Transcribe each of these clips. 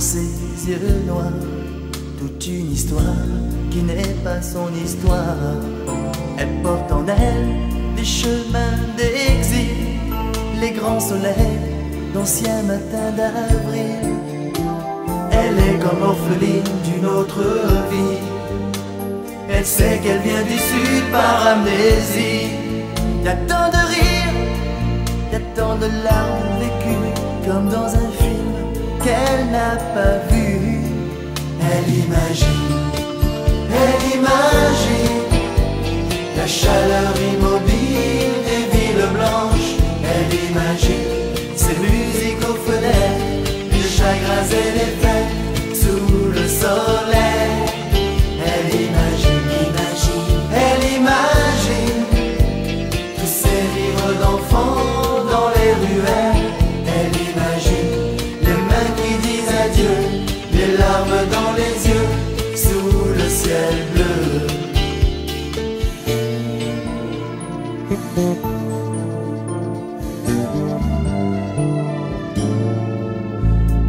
dans ses yeux noirs, toute une histoire qui n'est pas son histoire. Elle porte en elle des chemins d'exil, les grands soleils d'anciens matins d'avril. Elle est comme orpheline d'une autre vie. Elle sait qu'elle vient du sud par amnésie. Y a tant de rires, y a tant de larmes vécues, comme dans un film qu'elle n'a pas vu. Elle imagine la chaleur immobile des villes blanches. Elle imagine ces musiques aux fenêtres, les chagrins et les fêtes sous le soleil. Elle imagine tous ces rires d'enfants dans les ruelles. Elle imagine les mains qui disent adieu, les larmes dans les yeux sous le ciel bleu.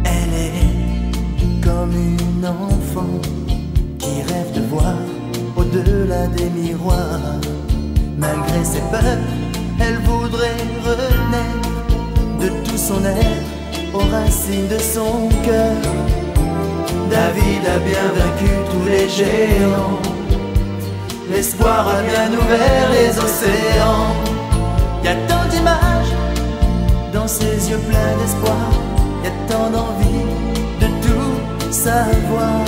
Elle est comme une enfant qui rêve de voir au-delà des miroirs. Malgré ses peurs, elle voudrait renaître de tout son être aux racines de son cœur. David a bien vaincu tous les géants, l'espoir a bien ouvert les océans. Y a tant d'images dans ses yeux pleins d'espoir, y a tant d'envie de tout savoir.